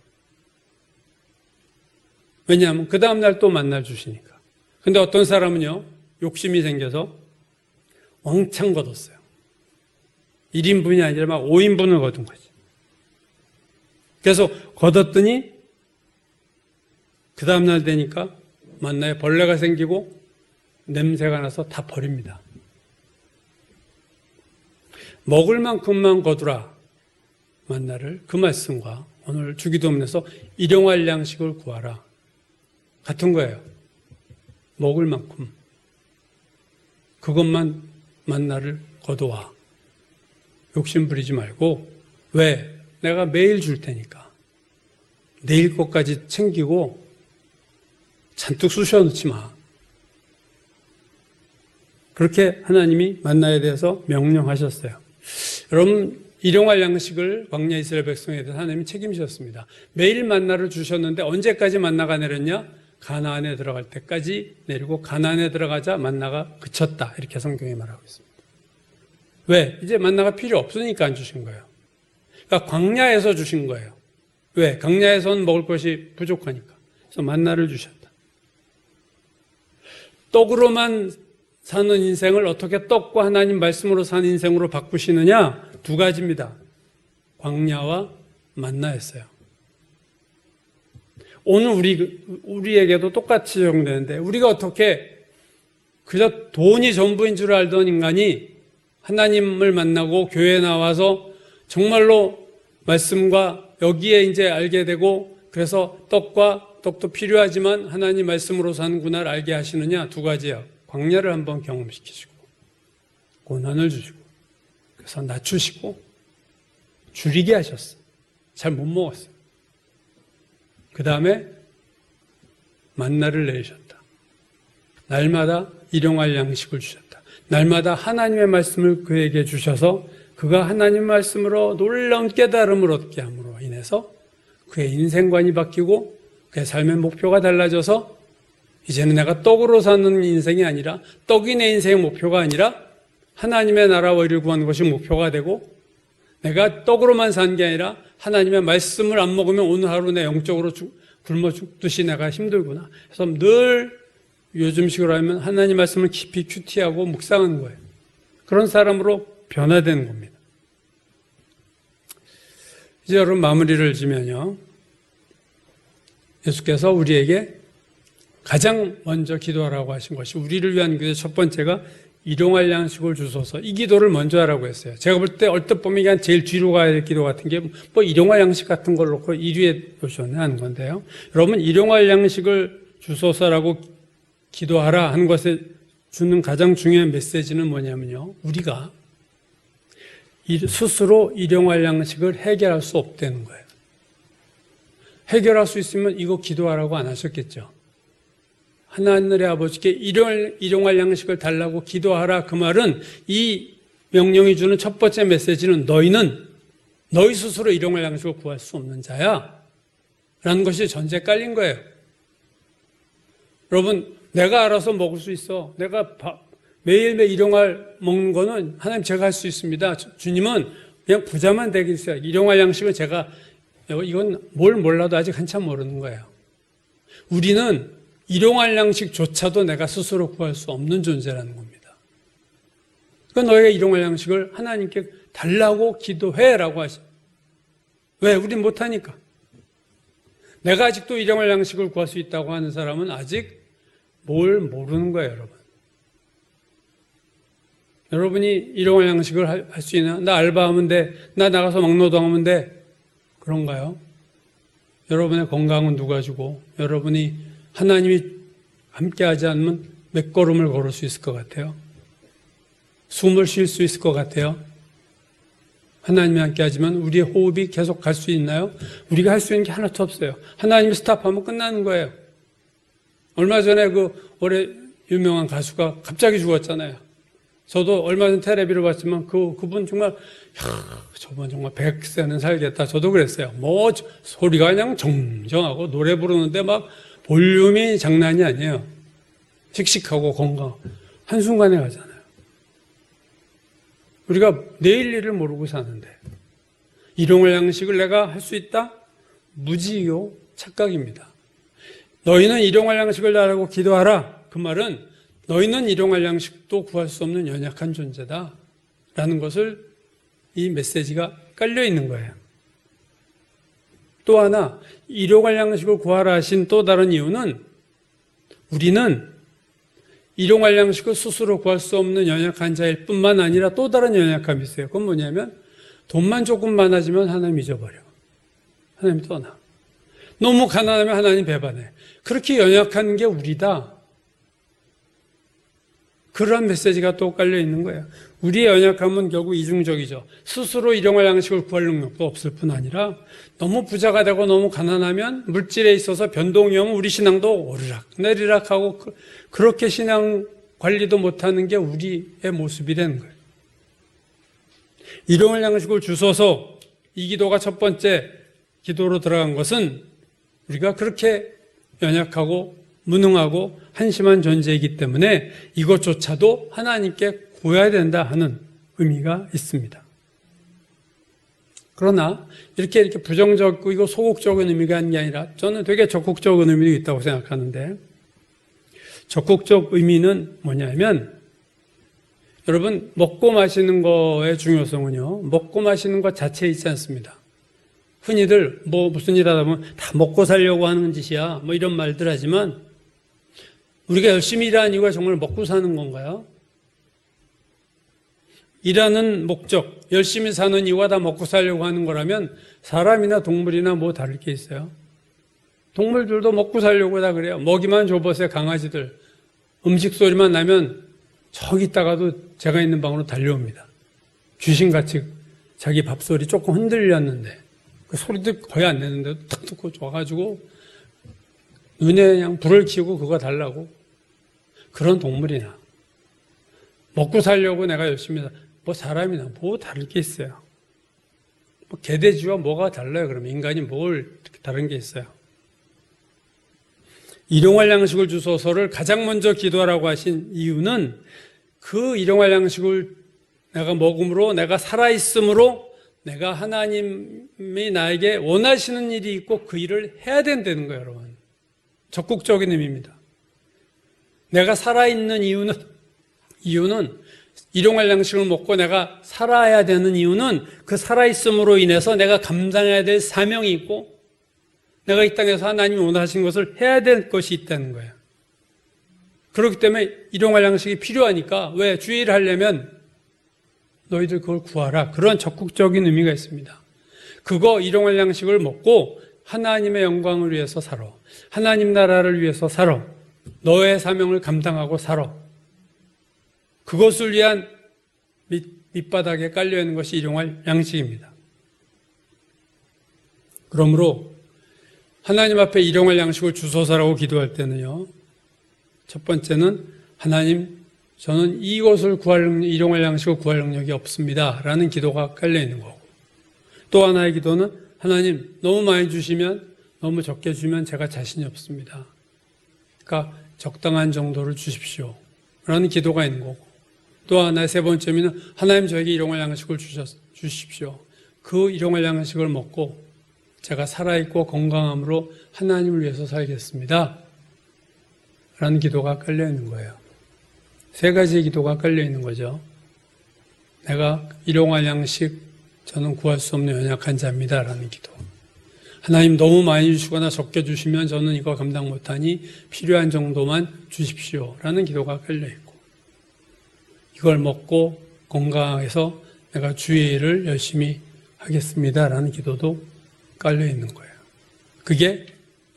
왜냐하면 그 다음날 또 만나를 주시니까. 근데 어떤 사람은요, 욕심이 생겨서 왕창 거뒀어요. 1인분이 아니라 막 5인분을 거둔 거지. 그래서 거뒀더니 그 다음날 되니까 만나에 벌레가 생기고 냄새가 나서 다 버립니다. 먹을 만큼만 거두라. 만나를 그 말씀과 오늘 주기도문에서 일용할 양식을 구하라. 같은 거예요. 먹을 만큼. 그것만 만나를 거둬와. 욕심 부리지 말고. 왜? 내가 매일 줄 테니까. 내일 것까지 챙기고 잔뜩 쑤셔 넣지 마. 그렇게 하나님이 만나에 대해서 명령하셨어요. 여러분, 일용할 양식을 광야 이스라엘 백성에 대해서 하나님이 책임지셨습니다. 매일 만나를 주셨는데 언제까지 만나가 내렸냐? 가나안에 들어갈 때까지 내리고 가나안에 들어가자 만나가 그쳤다. 이렇게 성경이 말하고 있습니다. 왜? 이제 만나가 필요 없으니까 안 주신 거예요. 그러니까 광야에서 주신 거예요. 왜? 광야에서는 먹을 것이 부족하니까. 그래서 만나를 주셨다. 떡으로만 사는 인생을 어떻게 떡과 하나님 말씀으로 사는 인생으로 바꾸시느냐? 두 가지입니다. 광야와 만나였어요. 오늘 우리에게도 똑같이 적용되는데 우리가 어떻게 그저 돈이 전부인 줄 알던 인간이 하나님을 만나고 교회에 나와서 정말로 말씀과 여기에 이제 알게 되고 그래서 떡도 필요하지만 하나님 말씀으로 사는구나를 알게 하시느냐? 두 가지예요. 광야를 한번 경험시키시고 고난을 주시고 그래서 낮추시고 줄이게 하셨어요. 잘 못 먹었어요. 그 다음에 만나를 내리셨다. 날마다 일용할 양식을 주셨다. 날마다 하나님의 말씀을 그에게 주셔서 그가 하나님 말씀으로 놀라운 깨달음을 얻게 함으로 인해서 그의 인생관이 바뀌고 그의 삶의 목표가 달라져서 이제는 내가 떡으로 사는 인생이 아니라 떡이 내 인생의 목표가 아니라 하나님의 나라와 의를 구하는 것이 목표가 되고 내가 떡으로만 사는 게 아니라 하나님의 말씀을 안 먹으면 오늘 하루 내 영적으로 굶어 죽듯이 내가 힘들구나. 그래서 늘 요즘식으로 하면 하나님 말씀을 깊이 큐티하고 묵상하는 거예요. 그런 사람으로 변화되는 겁니다. 이제 여러분 마무리를 지면요. 예수께서 우리에게 가장 먼저 기도하라고 하신 것이 우리를 위한 기도의 첫 번째가 일용할 양식을 주소서. 이 기도를 먼저 하라고 했어요. 제가 볼 때 얼뜻 보면 이게 제일 뒤로 가야 될 기도 같은 게 뭐 일용할 양식 같은 걸 놓고 1위에 놓으셨네 하는 건데요. 여러분 일용할 양식을 주소서라고 기도하라 하는 것에 주는 가장 중요한 메시지는 뭐냐면요. 우리가 스스로 일용할 양식을 해결할 수 없다는 거예요. 해결할 수 있으면 이거 기도하라고 안 하셨겠죠. 하나님의 아버지께 일용할 양식을 달라고 기도하라. 그 말은 이 명령이 주는 첫 번째 메시지는 너희는 너희 스스로 일용할 양식을 구할 수 없는 자야 라는 것이 전제에 깔린 거예요. 여러분 내가 알아서 먹을 수 있어. 내가 매일매일 일용할 먹는 거는 하나님 제가 할 수 있습니다. 주님은 그냥 부자만 되게 있어요. 일용할 양식은 제가 이건 뭘 몰라도 아직 한참 모르는 거예요. 우리는 일용할 양식조차도 내가 스스로 구할 수 없는 존재라는 겁니다. 그러니까 너희가 일용할 양식을 하나님께 달라고 기도해라고 하시죠. 왜? 우린 못하니까. 내가 아직도 일용할 양식을 구할 수 있다고 하는 사람은 아직 뭘 모르는 거예요, 여러분. 여러분이 일용할 양식을 할 수 있나? 나 알바하면 돼. 나 나가서 막노동하면 돼. 그런가요? 여러분의 건강은 누가 주고 여러분이 하나님이 함께하지 않으면 몇 걸음을 걸을 수 있을 것 같아요? 숨을 쉴 수 있을 것 같아요? 하나님이 함께하지만 우리의 호흡이 계속 갈 수 있나요? 우리가 할 수 있는 게 하나도 없어요. 하나님이 스탑하면 끝나는 거예요. 얼마 전에 올해 유명한 가수가 갑자기 죽었잖아요. 저도 얼마 전 텔레비를 봤지만 그분 정말 저분 정말 100세는 살겠다. 저도 그랬어요. 소리가 그냥 정정하고 노래 부르는데 막 볼륨이 장난이 아니에요. 씩씩하고 건강. 한순간에 가잖아요. 우리가 내일 일을 모르고 사는데 일용할 양식을 내가 할 수 있다? 무지요 착각입니다. 너희는 일용할 양식을 달라고 기도하라. 그 말은 너희는 일용할 양식도 구할 수 없는 연약한 존재다 라는 것을 이 메시지가 깔려 있는 거예요. 또 하나 일용할 양식을 구하라 하신 또 다른 이유는 우리는 일용할 양식을 스스로 구할 수 없는 연약한 자일 뿐만 아니라 또 다른 연약함이 있어요. 그건 뭐냐면 돈만 조금 많아지면 하나님 잊어버려. 하나님 떠나. 너무 가난하면 하나님 배반해. 그렇게 연약한 게 우리다. 그런 메시지가 또 깔려 있는 거예요. 우리의 연약함은 결국 이중적이죠. 스스로 일용할 양식을 구할 능력도 없을 뿐 아니라 너무 부자가 되고 너무 가난하면 물질에 있어서 변동이 오면 우리 신앙도 오르락 내리락 하고 그렇게 신앙 관리도 못하는 게 우리의 모습이 되는 거예요. 일용할 양식을 주소서 이 기도가 첫 번째 기도로 들어간 것은 우리가 그렇게 연약하고 무능하고 한심한 존재이기 때문에 이것조차도 하나님께 구해야 된다 하는 의미가 있습니다. 그러나 이렇게 부정적이고 이거 소극적인 의미가 아닌 게 아니라 저는 되게 적극적인 의미도 있다고 생각하는데 적극적 의미는 뭐냐면 여러분 먹고 마시는 거의 중요성은요. 먹고 마시는 것 자체에 있지 않습니다. 흔히들 무슨 일 하다 보면 다 먹고 살려고 하는 짓이야 이런 말들 하지만 우리가 열심히 일하는 이유가 정말 먹고 사는 건가요? 일하는 목적, 열심히 사는 이유가 다 먹고 살려고 하는 거라면 사람이나 동물이나 뭐 다를 게 있어요? 동물들도 먹고 살려고 다 그래요. 먹이만 줘보세요, 강아지들. 음식 소리만 나면 저기 있다가도 제가 있는 방으로 달려옵니다. 귀신같이 자기 밥소리 조금 흔들렸는데 그 소리도 거의 안 내는데도 탁 듣고 와가지고 눈에 그냥 불을 켜고 그거 달라고. 그런 동물이나 먹고 살려고 내가 열심히 사람이나 뭐 다를 게 있어요. 개돼지와 뭐가 달라요? 그러면 인간이 뭘 다른 게 있어요? 일용할 양식을 주소서를 가장 먼저 기도하라고 하신 이유는 그 일용할 양식을 내가 먹음으로 내가 살아있음으로 내가 하나님이 나에게 원하시는 일이 있고 그 일을 해야 된다는 거예요, 여러분. 적극적인 의미입니다. 내가 살아있는 이유는 일용할 양식을 먹고 내가 살아야 되는 이유는 그 살아있음으로 인해서 내가 감당해야 될 사명이 있고 내가 이 땅에서 하나님이 원하신 것을 해야 될 것이 있다는 거예요. 그렇기 때문에 일용할 양식이 필요하니까 왜 주의를 하려면 너희들 그걸 구하라. 그런 적극적인 의미가 있습니다. 그거 일용할 양식을 먹고 하나님의 영광을 위해서 살아. 하나님 나라를 위해서 살아. 너의 사명을 감당하고 살아. 그것을 위한 밑바닥에 깔려있는 것이 일용할 양식입니다. 그러므로 하나님 앞에 일용할 양식을 주소서라고 기도할 때는요. 첫 번째는 하나님 저는 이것을 일용할 양식을 구할 능력이 없습니다. 라는 기도가 깔려있는 거고 또 하나의 기도는 하나님 너무 많이 주시면 너무 적게 주면 제가 자신이 없습니다. 그러니까 적당한 정도를 주십시오. 라는 기도가 있는 거고 또 하나의 세 번째는 하나님 저에게 일용할 양식을 주십시오. 그 일용할 양식을 먹고 제가 살아있고 건강함으로 하나님을 위해서 살겠습니다. 라는 기도가 깔려있는 거예요. 세 가지의 기도가 깔려있는 거죠. 내가 일용할 양식 저는 구할 수 없는 연약한 자입니다. 라는 기도. 하나님 너무 많이 주시거나 적게 주시면 저는 이거 감당 못하니 필요한 정도만 주십시오. 라는 기도가 깔려있고 이걸 먹고 건강해서 내가 주의 일을 열심히 하겠습니다. 라는 기도도 깔려있는 거예요. 그게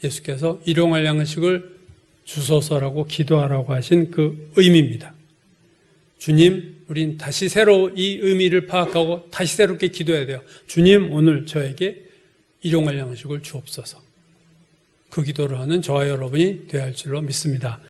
예수께서 일용할 양식을 주소서라고 기도하라고 하신 그 의미입니다. 주님, 우린 다시 새로 이 의미를 파악하고 다시 새롭게 기도해야 돼요. 주님, 오늘 저에게 일용할 양식을 주옵소서. 그 기도를 하는 저와 여러분이 되어야 할 줄로 믿습니다.